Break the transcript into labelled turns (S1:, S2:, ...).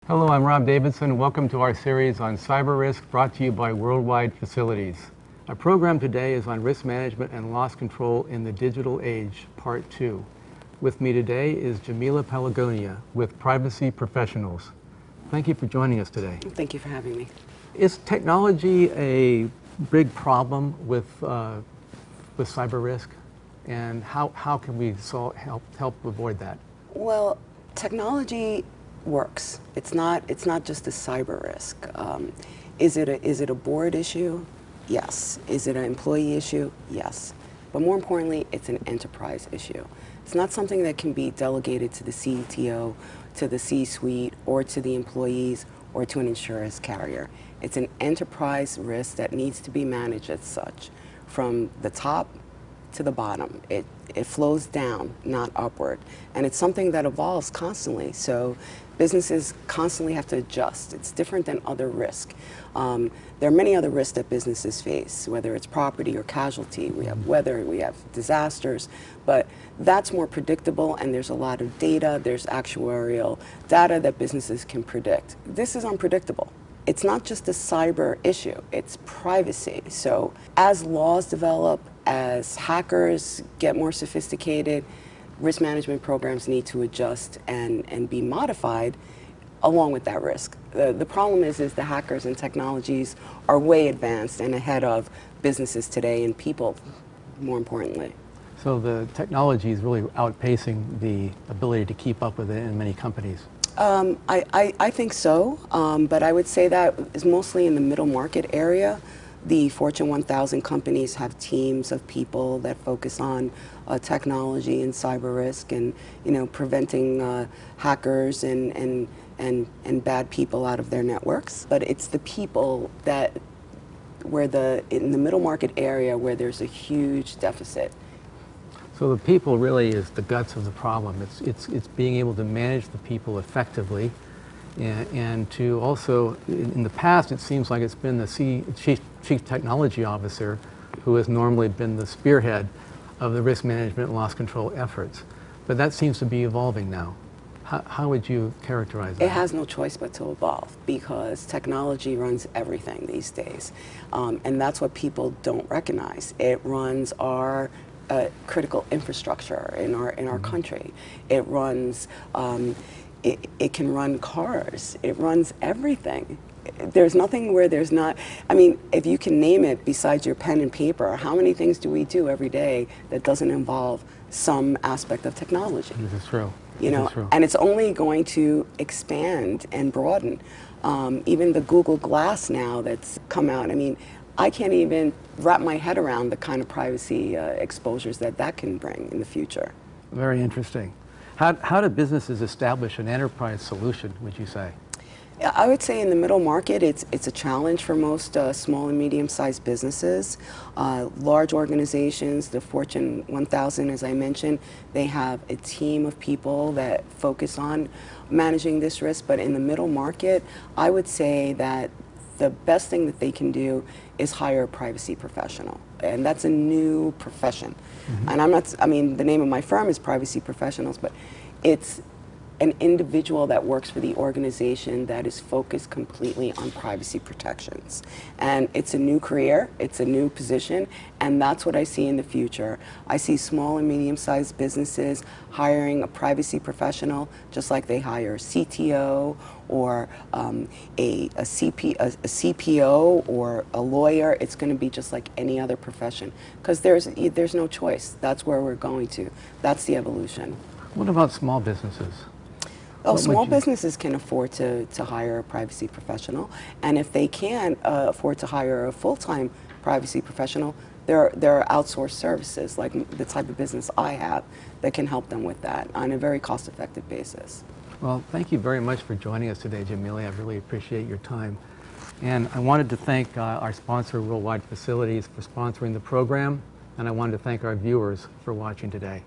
S1: Hello, I'm Rob Davidson. Welcome to our series on cyber risk brought to you by Worldwide Facilities. Our program today is on risk management and loss control in the digital age, part 2. With me today is Jamila Palagonia with Privacy Professionals. Thank you for joining us today.
S2: Thank you for having me.
S1: Is technology a big problem with cyber risk? And how can we help avoid that?
S2: Well, technology works. It's not just a cyber risk. Is it a board issue? Yes. Is it an employee issue? Yes. But more importantly, it's an enterprise issue. It's not something that can be delegated to the CTO, to the C-suite, or to the employees, or to an insurance carrier. It's an enterprise risk that needs to be managed as such, from the top to the bottom. It flows down, not upward. And it's something that evolves constantly. So businesses constantly have to adjust. It's different than other risk. There are many other risks that businesses face, whether it's property or casualty. We have weather, we have disasters, but that's more predictable, and there's a lot of data, there's actuarial data that businesses can predict. This is unpredictable. It's not just a cyber issue, it's privacy. So as laws develop, as hackers get more sophisticated, risk management programs need to adjust and be modified along with that risk. The problem is the hackers and technologies are way advanced and ahead of businesses today and people, more importantly.
S1: So the technology is really outpacing the ability to keep up with it in many companies.
S2: I think so, but I would say that is mostly in the middle market area. The Fortune 1000 companies have teams of people that focus on technology and cyber risk and, preventing hackers and bad people out of their networks. But it's the people that in the middle market area where there's a huge deficit.
S1: So the people really is the guts of the problem. It's being able to manage the people effectively, and to also, in the past, it seems like it's been the chief technology officer who has normally been the spearhead of the risk management and loss control efforts. But that seems to be evolving now. How would you characterize that?
S2: It has no choice but to evolve because technology runs everything these days. And that's what people don't recognize. It runs our critical infrastructure in our country. It runs, it can run cars. It runs everything. There's nothing where there's not, I mean, if you can name it besides your pen and paper, how many things do we do every day that doesn't involve some aspect of technology?
S1: This is true.
S2: And it's only going to expand and broaden. Even the Google Glass now that's come out, I mean, I can't even wrap my head around the kind of privacy exposures that can bring in the future.
S1: Very interesting. How do businesses establish an enterprise solution, would you say?
S2: I would say in the middle market, it's a challenge for most small and medium-sized businesses. Large organizations, the Fortune 1000, as I mentioned, they have a team of people that focus on managing this risk. But in the middle market, I would say that the best thing that they can do is hire a privacy professional. And that's a new profession. And I mean, the name of my firm is Privacy Professionals, but it's an individual that works for the organization that is focused completely on privacy protections. And it's a new career, it's a new position, and that's what I see in the future. I see small and medium-sized businesses hiring a privacy professional just like they hire a CTO or a CPO or a lawyer. It's going to be just like any other profession because there's no choice. That's where we're going to. That's the evolution.
S1: What about small businesses?
S2: Oh, small businesses can afford to hire a privacy professional, and if they can't afford to hire a full-time privacy professional, there are outsourced services like the type of business I have that can help them with that on a very cost-effective basis.
S1: Well, thank you very much for joining us today, Jamila. I really appreciate your time. And I wanted to thank our sponsor, Worldwide Facilities, for sponsoring the program, and I wanted to thank our viewers for watching today.